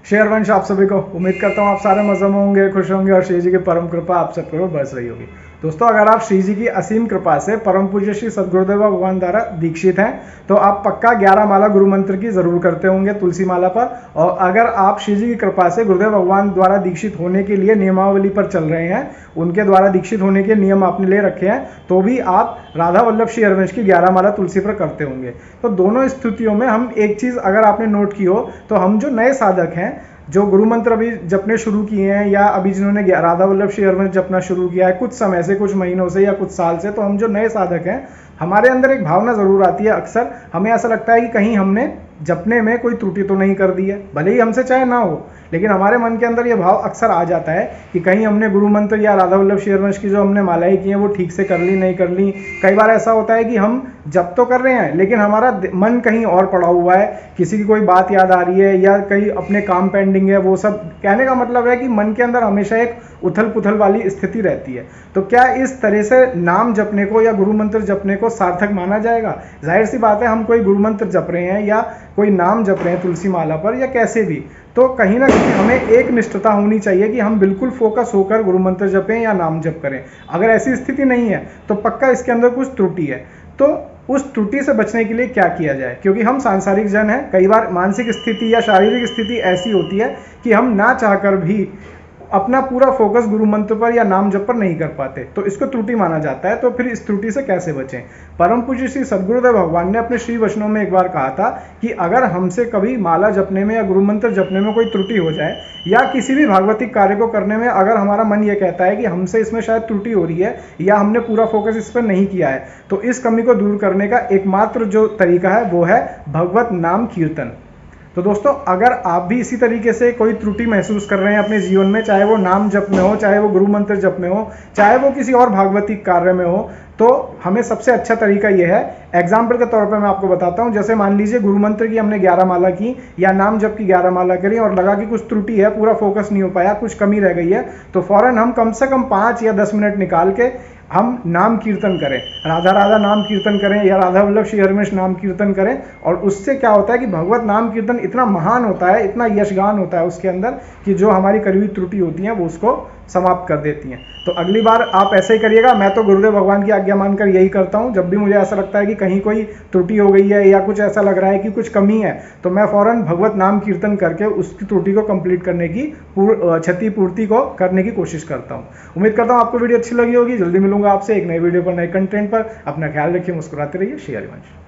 Share वंश आप सभी को उम्मीद करता हूँ आप सारे मजे में होंगे, खुश होंगे और श्री जी की परम कृपा आप सब पर बरस रही होगी। दोस्तों, अगर आप श्री जी की असीम कृपा से परम पूज्य श्री सदगुरुदेव भगवान द्वारा दीक्षित हैं तो आप पक्का 11 माला गुरु मंत्र की जरूर करते होंगे तुलसी माला पर। और अगर आप श्री जी की कृपा से गुरुदेव भगवान द्वारा दीक्षित होने के लिए नियमावली पर चल रहे हैं, उनके द्वारा दीक्षित होने के नियम आपने ले रखे हैं, तो भी आप राधा वल्लभ श्री हरवंश की 11 माला तुलसी पर करते होंगे। तो दोनों स्थितियों में हम एक चीज अगर आपने नोट की हो तो हम जो नए साधक हैं, जो गुरु मंत्र अभी जपने शुरू किए हैं या अभी जिन्होंने राधा वल्लभ श्री हरवंश जपना शुरू किया है कुछ समय से, कुछ महीनों से या कुछ साल से, तो हम जो नए साधक हैं हमारे अंदर एक भावना जरूर आती है। अक्सर हमें ऐसा लगता है कि कहीं हमने जपने में कोई त्रुटि तो नहीं कर दी है, भले ही हमसे चाहे ना हो, लेकिन हमारे मन के अंदर यह भाव अक्सर आ जाता है कि कहीं हमने गुरु मंत्र या राधा वल्लभ श्री हरवंश की जो हमने मालाएं की हैं वो ठीक से कर ली नहीं कर ली। कई बार ऐसा होता है कि हम जप तो कर रहे हैं लेकिन हमारा मन कहीं और पड़ा हुआ है, किसी की कोई बात याद आ रही है या कहीं अपने काम पेंडिंग है। वो सब कहने का मतलब है कि मन के अंदर हमेशा एक उथल पुथल वाली स्थिति रहती है। तो क्या इस तरह से नाम जपने को या गुरु मंत्र जपने को सार्थक माना जाएगा? जाहिर सी बात है, हम कोई गुरु मंत्र जप रहे हैं या कोई नाम जप रहे हैं तुलसी माला पर या कैसे भी, तो कहीं ना कहीं हमें एक निष्ठता होनी चाहिए कि हम बिल्कुल फोकस होकर गुरु मंत्र जपें या नाम जप करें। अगर ऐसी स्थिति नहीं है तो पक्का इसके अंदर कुछ त्रुटि है। तो उस त्रुटि से बचने के लिए क्या किया जाए? क्योंकि हम सांसारिक जन हैं, कई बार मानसिक स्थिति या शारीरिक स्थिति ऐसी होती है कि हम ना चाहकर भी अपना पूरा फोकस गुरु मंत्र पर या नाम जप पर नहीं कर पाते, तो इसको त्रुटि माना जाता है। तो फिर इस त्रुटि से कैसे बचें? परम पूज्य श्री सदगुरुदेव भगवान ने अपने श्री वचनों में एक बार कहा था कि अगर हमसे कभी माला जपने में या गुरु मंत्र जपने में कोई त्रुटि हो जाए या किसी भी भागवतिक कार्य को करने में अगर हमारा मन ये कहता है कि हमसे इसमें शायद त्रुटि हो रही है या हमने पूरा फोकस इस पर नहीं किया है, तो इस कमी को दूर करने का एकमात्र जो तरीका है वो है भगवत नाम कीर्तन। तो दोस्तों, अगर आप भी इसी तरीके से कोई त्रुटि महसूस कर रहे हैं अपने जीवन में, चाहे वो नाम जप में हो, चाहे वो गुरु मंत्र जप में हो, चाहे वो किसी और भागवतिक कार्य में हो, तो हमें सबसे अच्छा तरीका यह है। एग्जाम्पल के तौर पे मैं आपको बताता हूं, जैसे मान लीजिए गुरु मंत्र की हमने 11 माला की या नाम जप की 11 माला करी और लगा कि कुछ त्रुटि है, पूरा फोकस नहीं हो पाया, कुछ कमी रह गई है, तो फौरन हम कम से कम 5 या 10 मिनट निकाल के हम नाम कीर्तन करें, राधा राधा नाम कीर्तन करें या राधा वल्लभ श्री हरवंश नाम कीर्तन करें। और उससे क्या होता है कि भगवत नाम कीर्तन इतना महान होता है, इतना यशगान होता है उसके अंदर कि जो हमारी करी हुई त्रुटि होती हैं वो उसको समाप्त कर देती हैं। तो अगली बार आप ऐसे ही करिएगा। मैं तो गुरुदेव भगवान की आज्ञा मानकर यही करता हूं। जब भी मुझे ऐसा लगता है कि कहीं कोई त्रुटि हो गई है या कुछ ऐसा लग रहा है कि कुछ कमी है, तो मैं फौरन भगवत नाम कीर्तन करके उसकी त्रुटि को कंप्लीट करने की, क्षति पूर्ति को करने की कोशिश करता हूं। उम्मीद करता हूं आपको वीडियो अच्छी लगी होगी। जल्दी मिलूंगा आपसे एक नए वीडियो पर, नए कंटेंट पर। अपना ख्याल रखिए, मुस्कुराते रहिए। श्री हरिवंश।